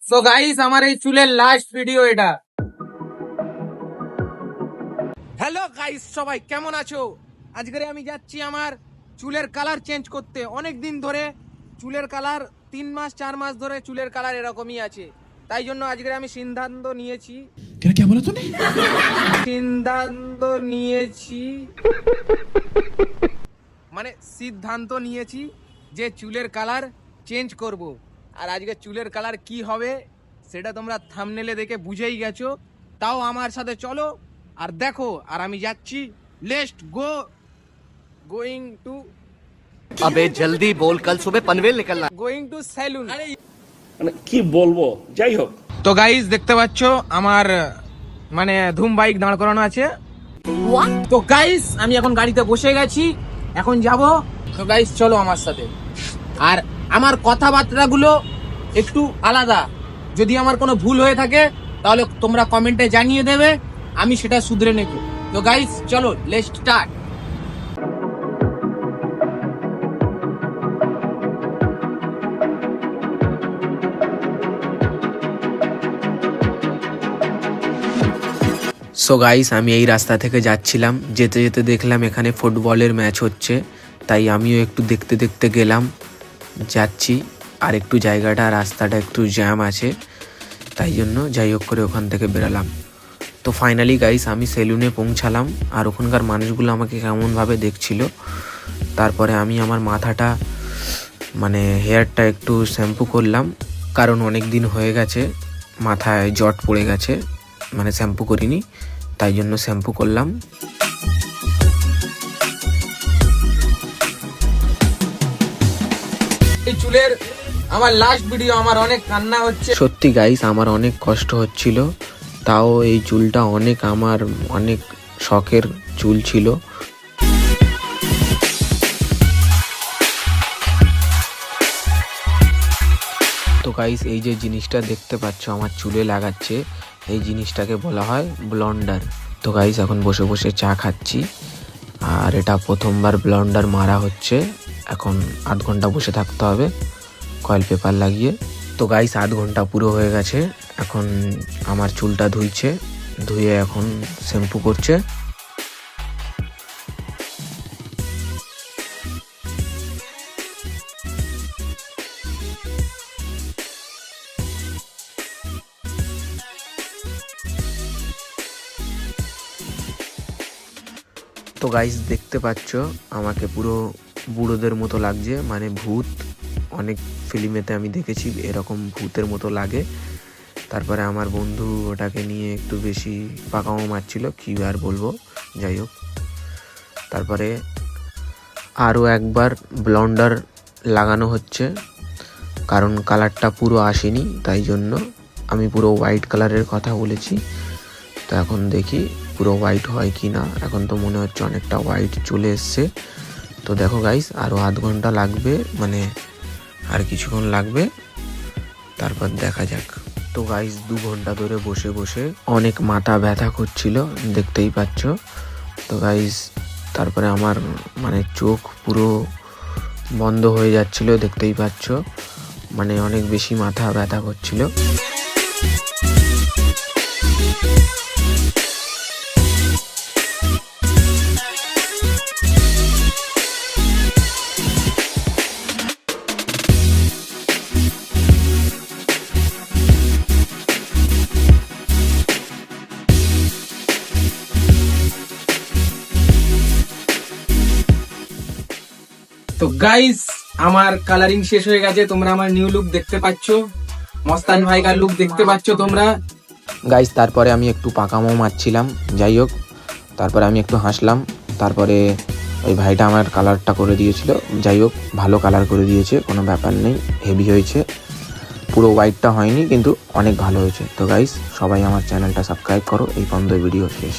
So guys আমার এই চুলের লাস্ট ভিডিও এটা। হ্যালো গাইস, সবাই কেমন আছো? আজকে আমি যাচ্ছি আমার চুলের কালার চেঞ্জ করতে। অনেক দিন ধরে চুলের কালার 3 মাস 4 মাস ধরে চুলের কালার এরকমই আছে। তাই জন্য আজকে আমি সিদ্ধান্ত নিয়েছি সিদ্ধান্ত নিয়েছি যে চুলের কালার চেঞ্জ করব। আর আজকে চুলের কালার কি হবে সেটা তোমরা থাম্বনেলে দেখে বুঝেই গেছো। তাও আমার সাথে চলো আর দেখো। আর আমি যাচ্ছি, লেটস গো, গোয়িং টু अबे जल्दी बोल, कल सुबह पनवेल निकलना। Going to saloon. মানে কি বলবো, যাই হোক। তো গাইস দেখতে পাচ্ছ আমার ধুম বাইক দাঁড় করানো আছে। তো গাইস আমি এখন গাড়িতে বসে গেছি, এখন যাব। তো গাইস চলো আমার সাথে। আর আমার কথাবার্তাগুলো একটু আলাদা, যদি আমার কোনো ভুল হয়ে থাকে তাহলে তোমরা কমেন্টে জানিয়ে দেবে, আমি সেটা শুধরে নেব। তো গাইস চলো, লেটস স্টার্ট। সো গাইস আমি এই রাস্তা থেকে যাচ্ছিলাম, যেতে যেতে দেখলাম এখানে ফুটবলের ম্যাচ হচ্ছে, তাই আমিও একটু দেখতে দেখতে গেলাম, যাচ্ছি। আর একটু জায়গাটা, রাস্তাটা একটু জ্যাম আছে, তাই জন্য যাই হোক করে ওখান থেকে বেরালাম। তো ফাইনালি গাইস আমি সেলুনে পৌঁছালাম, আর ওখানকার মানুষগুলো আমাকে কেমনভাবে দেখছিল। তারপরে আমি আমার মাথাটা হেয়ারটা একটু শ্যাম্পু করলাম, কারণ অনেক দিন হয়ে গেছে মাথায় জট পড়ে গেছে, শ্যাম্পু করিনি, তাই জন্য শ্যাম্পু করলাম। এই চুলের আমার লাস্ট ভিডিও, আমার অনেক কান্না হচ্ছে সত্যি গাইস, আমার অনেক কষ্ট হচ্ছিল। তাও এই চুলটা আমার অনেক শখের চুল ছিল। তো গাইস এই যে জিনিসটা দেখতে পাচ্ছ আমার চুলে লাগাচ্ছে, এই জিনিসটাকে বলা হয় ব্লন্ডার। তো গাইস এখন বসে বসে চা খাচ্ছি, আর এটা প্রথমবার ব্লন্ডার মারা হচ্ছে। এখন আধ ঘন্টা বসে থাকতে হবে কয়েল পেপার লাগিয়ে। তো গাইস আধ ঘন্টা পুরো হয়ে গেছে, এখন আমার চুলটা ধুয়ে এখন শ্যাম্পু করছে। তো গাইস দেখতে পাচ্ছ আমাকে পুরো বুড়োদের মতো লাগছে, ভূত। অনেক ফিল্মেতে আমি দেখেছি এরকম ভূতের মতো লাগে। তারপরে আমার বন্ধু ওটাকে নিয়ে একটু বেশি পাকামো মারছিল, কি আর বলবো, যাই হোক। তারপরে আরও একবার ব্লন্ডার লাগানো হচ্ছে, কারণ কালারটা পুরো আসেনি, তাই জন্য আমি পুরো হোয়াইট কালারের কথা বলেছি। তো এখন দেখি পুরো হোয়াইট হয় কি না। এখন তো মনে হচ্ছে অনেকটা হোয়াইট চলে এসছে। তো দেখো গাইস আরও আধ ঘন্টা লাগবে, আর কিছুক্ষণ লাগবে, তারপর দেখা যাক। তো গাইস 2 ঘন্টা ধরে বসে বসে অনেক মাথা ব্যথা করছিল, দেখতেই পাচ্ছ। তো গাইস তারপরে আমার চোখ পুরো বন্ধ হয়ে যাচ্ছিল, দেখতেই পাচ্ছ, অনেক বেশি মাথা ব্যথা করছিল। তো গাইস আমার কালারিং শেষ হয়ে গেছে, তোমরা আমার নিউ লুক দেখতে পাচ্ছ, মস্তান ভাইকার লুক দেখতে পাচ্ছ তোমরা গাইস। তারপরে আমি একটু পাকামো মারছিলাম, যাই হোক। তারপরে আমি একটু হাসলাম, তারপরে ওই ভাইটা আমার কালারটা করে দিয়েছিল, যাই হোক ভালো কালার করে দিয়েছে, কোনো ব্যাপার নেই, হেভি হয়েছে। পুরো হোয়াইটটা হয়নি, কিন্তু অনেক ভালো হয়েছে। তো গাইস সবাই আমার চ্যানেলটা সাবস্ক্রাইব করো। এই পর্যন্ত ভিডিও শেষ।